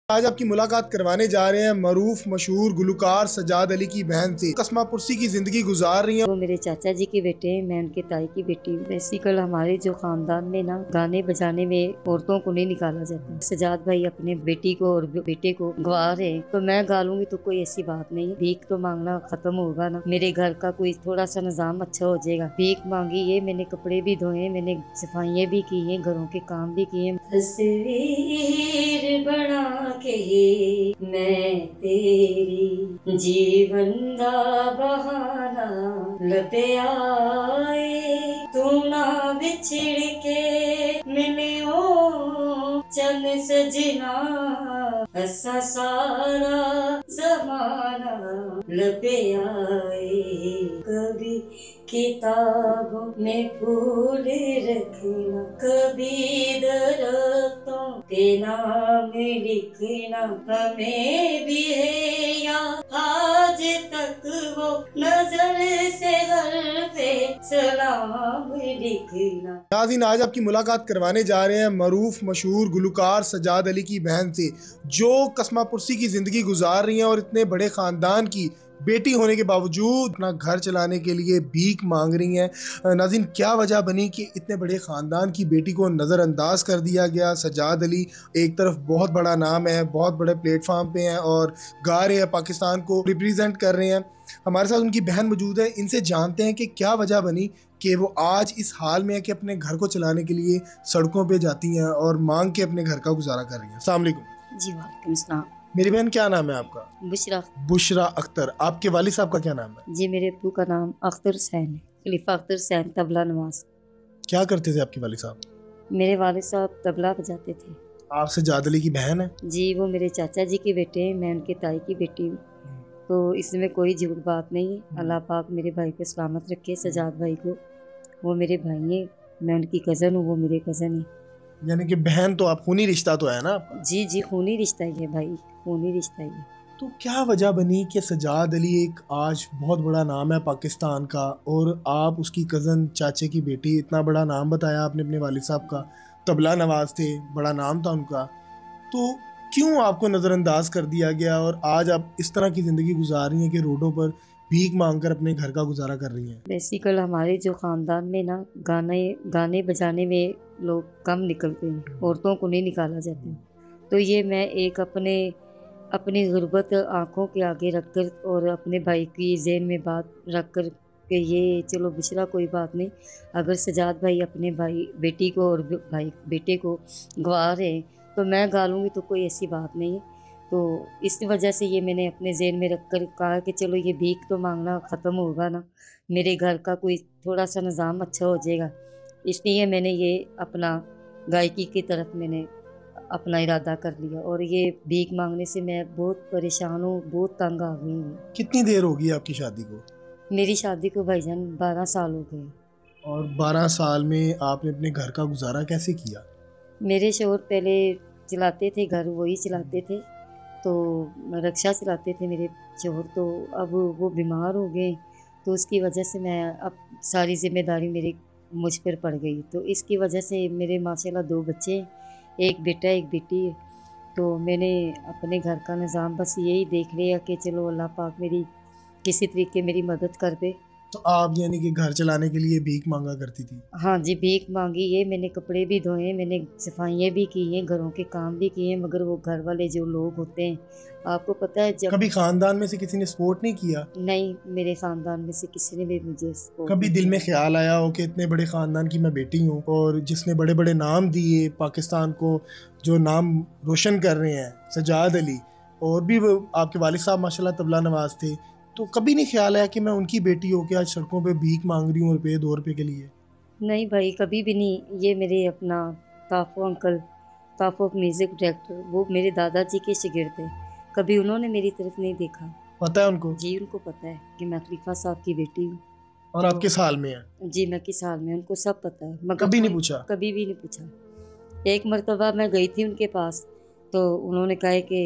آج آپ کی ملاقات کروانے جا رہے ہیں معروف مشہور گلوکار سجاد علی کی بہن سے۔ قسمہ پرسی کی زندگی گزار رہی ہیں۔ وہ میرے چاچا جی کے بیٹے ہیں، میں ان کے تائی کی بیٹی ہوں۔ بیسیکل ہمارے جو خاندان میں نا گانے بجانے میں عورتوں کو نہیں نکالا جاتا۔ سجاد بھائی اپنے بیٹی کو اور بیٹے کو گوا رہے ہیں تو میں گا لوں گی تو کوئی ایسی بات نہیں۔ بھیک تو مانگنا ختم ہوگا نا، میرے گھر کا کوئی تھوڑا سا نظام اچھا ہو جائے گا۔ بھیک مانگی ہے، میں نے کپڑے بھی دھوئے ہیں، میں نے صفائیاں بھی کی ہیں، گھروں کے کام بھی کیے ہیں۔ تصویر بنا کے میں تیری جیون دا بہانا لبے آئے، تو نہ بچھڑ کے ملیو چل سجنا، ایسا سارا زمانہ لبے آئے، کبھی کتابوں میں پھول رکھنا، کبھی درختوں کے نام لکھنا، ہمیں بھی ہے یا آج تک وہ نظر سے حرف سلام لکھنا۔ ناظرین، آج آپ کی ملاقات کروانے جا رہے ہیں معروف مشہور گلوکار سجاد علی کی بہن سے، جو قسمہ پرسی کی زندگی گزار رہی ہیں اور اتنے بڑے خاندان کی بیٹی ہونے کے باوجود اپنا گھر چلانے کے لیے بھیک مانگ رہی ہیں۔ ناظرین، کیا وجہ بنی کہ اتنے بڑے خاندان کی بیٹی کو نظر انداز کر دیا گیا؟ سجاد علی ایک طرف بہت بڑا نام ہے، بہت بڑے پلیٹ فارم پہ ہیں اور گا رہے ہیں، پاکستان کو ریپریزنٹ کر رہے ہیں۔ ہمارے ساتھ ان کی بہن موجود ہے، ان سے جانتے ہیں کہ کیا وجہ بنی کہ وہ آج اس حال میں ہے کہ اپنے گھر کو چلانے کے لیے سڑکوں پہ جاتی ہیں اور مانگ کے اپنے گھر کا گزارا کر رہی ہیں۔ السلام علیکم جی وعلیکم السلام۔ میری بہن، کیا نام ہے آپ کا؟ بشرا۔ بشرا اختر۔ آپ کے والد صاحب کا کیا نام ہے؟ جی میرے ابو کا نام اختر حسین ہے، خلیفہ اختر حسین طبلہ نواز۔ کیا کرتے تھے آپ کے والد صاحب؟ میرے والد صاحب طبلہ بجاتے تھے۔ آپ سجاد علی کی بہن ہے؟ جی وہ میرے چاچا جی کے بیٹے ہیں، میں ان کے تائی کی بیٹی ہوں، تو اس میں کوئی جھوٹ بات نہیں ہے۔ اللہ پاک میرے بھائی کو سلامت رکھے، سجاد بھائی کو۔ وہ میرے بھائی ہیں، میں ان کی کزن ہوں، وہ میرے کزن ہیں۔ یعنی کہ بہن تو آپ خونی رشتہ تو ہے نا آپ کا؟ جی جی خونی رشتہ ہی ہے بھائی، خونی رشتہ ہی ہے۔ تو کیا وجہ بنی کہ سجاد علی ایک آج بہت بڑا نام ہے پاکستان کا، اور آپ اس کی کزن چاچے کی بیٹی، اتنا بڑا نام بتایا آپ نے اپنے والد صاحب کا، طبلہ نواز تھے، بڑا نام تھا ان کا، تو کیوں آپ کو نظر انداز کر دیا گیا اور آج آپ اس طرح کی زندگی گزار رہی ہیں کہ روڈوں پر بھیک مانگ کر اپنے گھر کا گزارا کر رہی ہیں؟ بیسیکل ہمارے جو خاندان میں نا گانے بجانے میں لوگ کم نکلتے ہیں، عورتوں کو نہیں نکالا جاتا، تو یہ میں ایک اپنی غربت آنکھوں کے آگے رکھ کر اور اپنے بھائی کی ذہن میں بات رکھ کر کہ یہ چلو بشرا کوئی بات نہیں، اگر سجاد بھائی اپنے بیٹی کو اور بیٹے کو گوا رہے ہیں تو میں گا لوں گی تو کوئی ایسی بات نہیں ہے۔ تو اس وجہ سے یہ میں نے اپنے ذہن میں رکھ کر کہا کہ چلو یہ بھیک تو مانگنا ختم ہوگا نا، میرے گھر کا کوئی تھوڑا سا نظام اچھا ہو جائے گا، اس لیے میں نے یہ اپنا گائیکی کی طرف میں نے اپنا ارادہ کر لیا، اور یہ بھیک مانگنے سے میں بہت پریشان ہوں، بہت تنگ آ گئی ہوں۔ کتنی دیر ہوگی آپ کی شادی کو؟ میری شادی کو بھائی جان 12 سال ہو گئے۔ اور 12 سال میں آپ نے اپنے گھر کا گزارا کیسے کیا؟ میرے شوہر پہلے چلاتے تھے گھر، وہی چلاتے تھے، تو رکشہ چلاتے تھے میرے شوہر، تو اب وہ بیمار ہو گئے، تو اس کی وجہ سے میں اب ساری ذمہ داری مجھ پر پڑ گئی، تو اس کی وجہ سے میرے ماشاءاللہ 2 بچے ہیں، ایک بیٹا ایک بیٹی ہے، تو میں نے اپنے گھر کا نظام بس یہی دیکھ لیا کہ چلو اللہ پاک میری کسی طریقے میری مدد کر دے۔ تو آپ یعنی کہ گھر چلانے کے لیے بھیک مانگا کرتی تھی؟ ہاں جی بھیک مانگی ہے، میں نے کپڑے بھی دھوئے ہیں، میں نے صفائیاں بھی کی ہیں، گھروں کے کام بھی کیے ہیں، مگر وہ گھر والے جو لوگ ہوتے ہیں، آپ کو پتہ ہے جب کبھی خاندان میں سے کسی نے سپورٹ نہیں کیا؟ نہیں، میرے خاندان میں سے کسی نے بھی مجھے سپورٹ کبھی نہیں دل کیا۔ میں خیال آیا ہو کہ اتنے بڑے خاندان کی میں بیٹی ہوں اور جس نے بڑے بڑے نام دیے پاکستان کو، جو نام روشن کر رہے ہیں، سجاد علی، اور بھی وہ آپ کے والد صاحب ماشاءاللہ طبلہ نواز تھے، تو کبھی نہیں خیال آیا کہ میں ان کی بیٹی ہو کے آج سڑکوں پہ بھیک مانگ رہی ہوں روپے 2 روپے کے لیے؟ نہیں بھائی کبھی بھی نہیں، یہ میرے اپنا تافو انکل، تافو میوزک ڈائریکٹر، وہ میرے دادا جی کے شاگرد تھے، کبھی انہوں نے میری طرف نہیں دیکھا۔ پتہ ہے ان کو؟ جی ان کو پتہ ہے کہ میں خلیفہ صاحب کی بیٹی ہوں، اور آپ کس حال میں ہیں؟ جی میں کس حال میں، ان کو سب پتہ ہے، مگر کبھی نہیں پوچھا؟ کبھی بھی نہیں پوچھا۔ ایک مرتبہ میں گئی تھی ان کے پاس، تو انہوں نے کہا کہ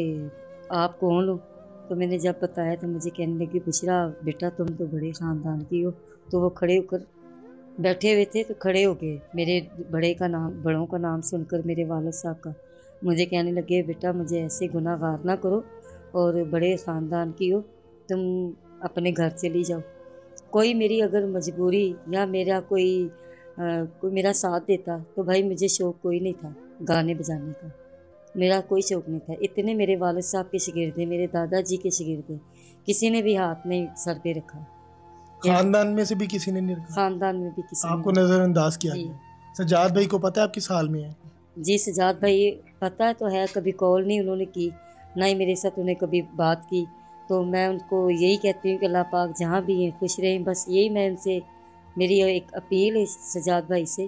آپ کون ہو، تو میں نے جب بتایا تو مجھے کہنے لگی بشرا بیٹا تم تو بڑے خاندان کی ہو، تو وہ کھڑے ہو کر بیٹھے ہوئے تھے تو کھڑے ہو گئے، میرے بڑوں کا نام سن کر، میرے والد صاحب کا مجھے کہنے لگے بیٹا مجھے ایسے گناہ گار نہ کرو اور بڑے خاندان کی ہو، تم اپنے گھر چلی جاؤ۔ کوئی میری اگر مجبوری یا میرا کوئی میرا ساتھ دیتا تو بھائی مجھے شوق کوئی نہیں تھا گانے بجانے کا، میرا کوئی شوق نہیں تھا۔ اتنے میرے والد صاحب کے شاگرد ہیں، میرے دادا جی کے شاگرد ہیں، کسی نے بھی ہاتھ نہیں سر پہ رکھا، خاندان میں سے بھی کسی نے نہیں رکھا؟ خاندان میں بھی کسی آپ نے کو نظر انداز کیا جی گیا؟ سجاد بھائی کو پتہ ہے آپ کس حال میں ہیں؟ جی سجاد بھائی پتہ تو ہے، کبھی کال نہیں انہوں نے کی، نہ ہی میرے ساتھ انہیں کبھی بات کی۔ تو میں ان کو یہی کہتی ہوں کہ اللہ پاک جہاں بھی ہیں خوش رہیں، بس یہی میں ان سے میری ایک اپیل ہے سجاد بھائی سے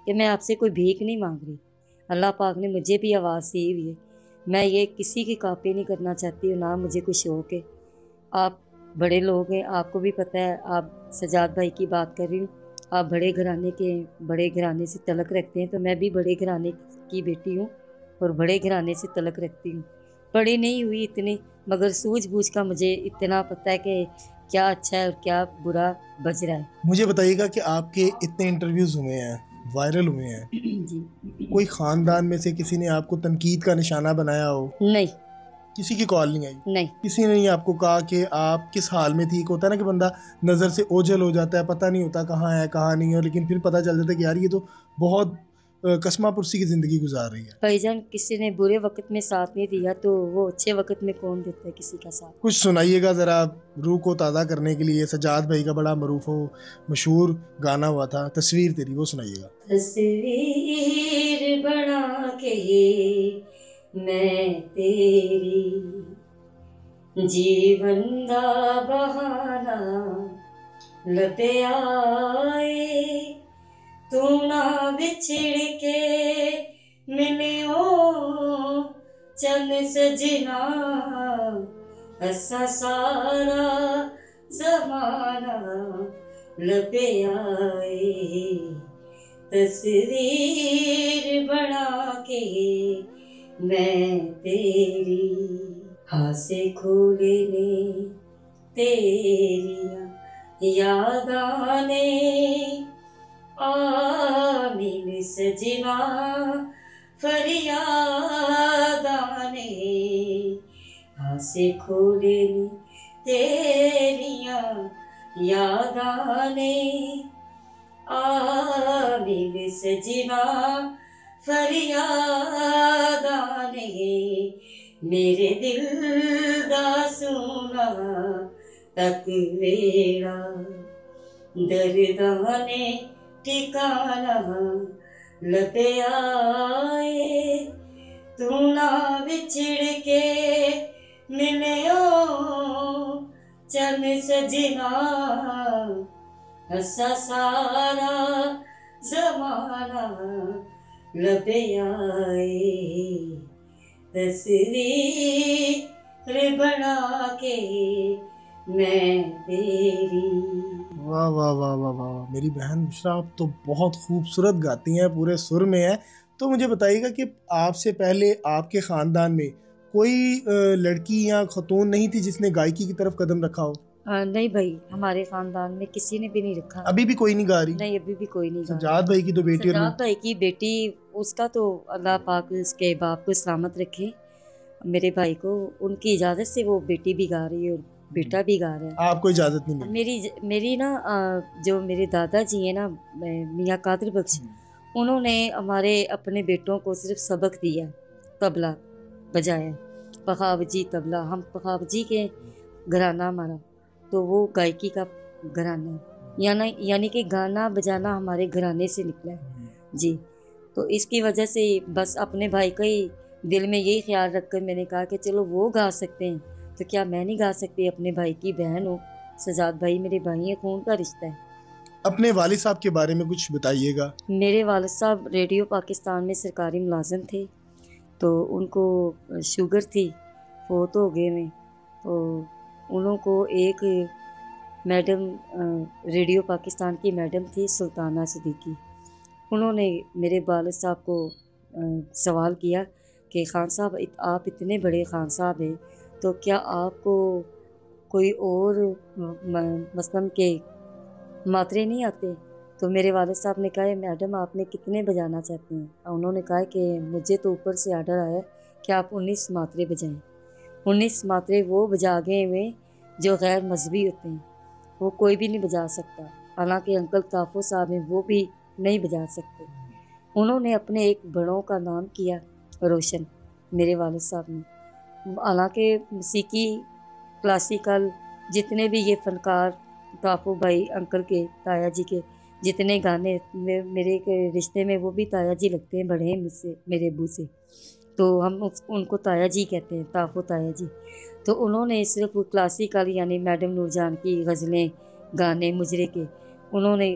کہ میں آپ سے کوئی بھیک نہیں مانگ رہی، اللہ پاک نے مجھے بھی آواز دی ہوئی ہے، میں یہ کسی کی کاپی نہیں کرنا چاہتی ہوں، نہ مجھے کوئی شوق ہے۔ آپ بڑے لوگ ہیں، آپ کو بھی پتہ ہے، آپ سجاد بھائی کی بات کر رہی ہوں، آپ بڑے گھرانے کے ہیں، بڑے گھرانے سے تعلق رکھتے ہیں، تو میں بھی بڑے گھرانے کی بیٹی ہوں اور بڑے گھرانے سے تعلق رکھتی ہوں۔ بڑی نہیں ہوئی اتنی، مگر سوجھ بوجھ کا مجھے اتنا پتہ ہے کہ کیا اچھا ہے اور کیا برا بج رہا ہے۔ مجھے بتائیے گا کہ آپ کے اتنے انٹرویوز ہوئے ہیں، وائرل ہوئے ہیں، جی کوئی خاندان میں سے کسی نے آپ کو تنقید کا نشانہ بنایا ہو؟ نہیں کسی کی کال نہیں آئی؟ نہیں کسی نے نہیں آپ کو کہا کہ آپ کس حال میں تھی؟ ہوتا ہے نا کہ بندہ نظر سے اوجھل ہو جاتا ہے، پتہ نہیں ہوتا کہاں ہے کہاں نہیں ہے، لیکن پھر پتہ چل جاتا ہے کہ یار یہ تو بہت کسمہ پرسی کی زندگی گزار رہی ہے۔ بھائی جان کسی نے برے وقت میں ساتھ نہیں دیا تو وہ اچھے وقت میں کون دیتا ہے کسی کا ساتھ؟ کچھ سنائیے گا ذرا روح کو تازہ کرنے کے لیے۔ سجاد بھائی کا بڑا معروف و مشہور گانا ہوا تھا تصویر تیری، وہ سنائیے گا۔ تصویر بنا کے میں تیری جیون دا بہانا لب آئے، تو نہ بچھڑ کے ملیو چند سجنا، ایسا سارا زمانہ لب آئے، تصویر بنا کے میں تیری ہاتھ سے کھولنے تیریاں یاد آنے، آمین سجنا فریاد آنے، ہاتھ سے کھولنے تیریاں یاد آنے، آمین سجنا فریاد آنے، میرے دل دا سونا تک ویڑا درداں نے ٹھکانا لب آئے، تو نہ بچھڑ کے ملیو چند سجنا، ایسا سارا زمانہ لب آئے، تصویر بنا کے میں تیری۔ واہ واہ واہ واہ واہ، میری بہن بشرا آپ تو بہت خوبصورت گاتی ہیں، پورے سر میں ہیں۔ تو مجھے بتائیے گا کہ آپ سے پہلے آپ کے خاندان میں کوئی لڑکی یا خاتون نہیں تھی جس نے گائکی کی طرف قدم رکھا ہو؟ نہیں بھائی، ہمارے خاندان میں کسی نے بھی نہیں رکھا، ابھی بھی کوئی نہیں گا رہی؟ نہیں ابھی بھی کوئی نہیں گا رہا۔ سجاد بھائی کی تو بیٹی، اور سجاد بھائی کی بیٹی، اس کا تو اللہ پاک اس کے باپ کو سلامت رکھے، میرے بھائی کو ان کی اجازت سے وہ بیٹی بھی گا رہی ہے اور بیٹا بھی گا رہا ہے۔ آپ کو اجازت نہیں ملی؟ میری نا جو میرے دادا جی ہیں نا میاں قادر بخش، انہوں نے ہمارے اپنے بیٹوں کو صرف سبق دیا، طبلہ بجایا، پخاوجی طبلہ، ہم پخاوجی کے گھرانہ ہمارا، تو وہ گائکی کا گھرانہ ہے، یعنی کہ گانا بجانا ہمارے گھرانے سے نکلا ہے جی۔ تو اس کی وجہ سے بس اپنے بھائی کا ہی دل میں یہی خیال رکھ کر میں نے کہا کہ چلو وہ گا سکتے ہیں تو کیا میں نہیں گا سکتی؟ اپنے بھائی کی بہن ہوں، سجاد بھائی میرے بھائی ہیں، خون کا رشتہ ہے۔ اپنے والد صاحب کے بارے میں کچھ بتائیے گا۔ میرے والد صاحب ریڈیو پاکستان میں سرکاری ملازم تھے، تو ان کو شوگر تھی، فوت ہو گئے میں، تو انہوں کو ایک میڈم ریڈیو پاکستان کی میڈم تھی سلطانہ صدیقی، انہوں نے میرے والد صاحب کو سوال کیا کہ خان صاحب آپ اتنے بڑے خان صاحب ہیں تو کیا آپ کو کوئی اور مثلاً کہ ماترے نہیں آتے؟ تو میرے والد صاحب نے کہا میڈم آپ نے کتنے بجانا چاہتے ہیں؟ انہوں نے کہا کہ مجھے تو اوپر سے آرڈر آیا ہے کہ آپ 19 ماترے بجائیں۔ 19 ماترے وہ بجا گئے ہوئے جو غیر مذہبی ہوتے ہیں، وہ کوئی بھی نہیں بجا سکتا، حالانکہ انکل تحفظ صاحب ہیں وہ بھی نہیں بجا سکتے۔ انہوں نے اپنے ایک بڑوں کا نام کیا روشن، میرے والد صاحب نے، حالانکہ موسیقی کلاسیکل جتنے بھی یہ فنکار تحفظ بھائی انکل کے تایا جی کے جتنے گانے میرے رشتے میں وہ بھی تایا جی لگتے ہیں، بڑے ہیں مجھ سے، میرے ابو سے، تو ہم ان کو تایا جی کہتے ہیں، تحفظ تایا جی۔ تو انہوں نے صرف کلاسیکل یعنی میڈم نور جان کی غزلیں، گانے مجرے کے انہوں نے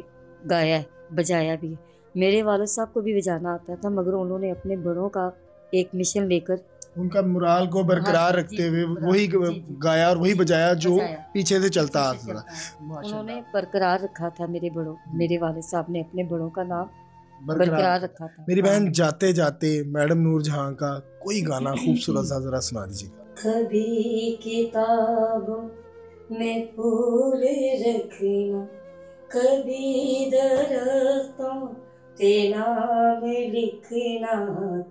گایا ہے، بجایا بھی ہے۔ میرے والد صاحب کو بھی بجانا آتا تھا، مگر انہوں نے اپنے بڑوں کا ایک مشن لے کر ان کا مرال کو برقرار رکھتے ہوئے وہی گایا اور وہی بجایا جو پیچھے سے چلتا آتا تھا۔ انہوں نے برقرار رکھا تھا، میرے والد صاحب نے اپنے بڑوں کا نام برقرار رکھا تھا۔ میری بہن جاتے جاتے میڈم نور جہاں کا کوئی گانا خوبصورت سا ذرا سنا دیجیے گا۔ کبھی کتابوں میں پھول رکھنا، کبھی درختوں پہ نام لکھنا،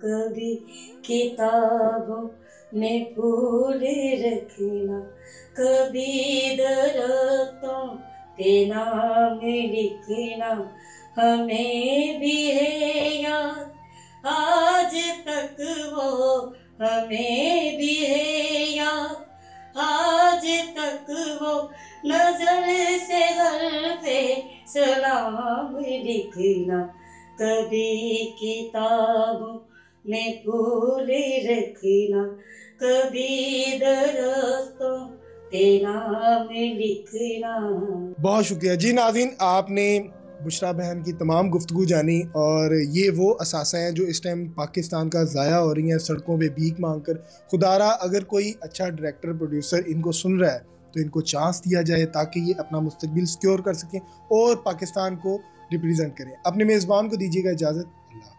کبھی کتابوں میں پھول رکھنا، کبھی درختوں پہ نام لکھنا، ہمیں بھی ہے یاد آج تک وہ، ہمیں بھی ہے یاد آج تک وہ، نظر سے حرف سلام لکھنا، کبھی کتابوں میں پھول رکھنا، کبھی درختوں پہ نام لکھنا۔ بہت شکریہ جی ناظرین، آپ نے بشریٰ بہن کی تمام گفتگو جانی، اور یہ وہ اثاثہ ہیں جو اس ٹائم پاکستان کا ضائع ہو رہی ہیں سڑکوں پہ بھیک مانگ کر۔ خدا را اگر کوئی اچھا ڈائریکٹر پروڈیوسر ان کو سن رہا ہے تو ان کو چانس دیا جائے تاکہ یہ اپنا مستقبل سیکیور کر سکیں اور پاکستان کو ریپریزنٹ کریں۔ اپنے میزبان کو دیجیے گا اجازت، اللہ۔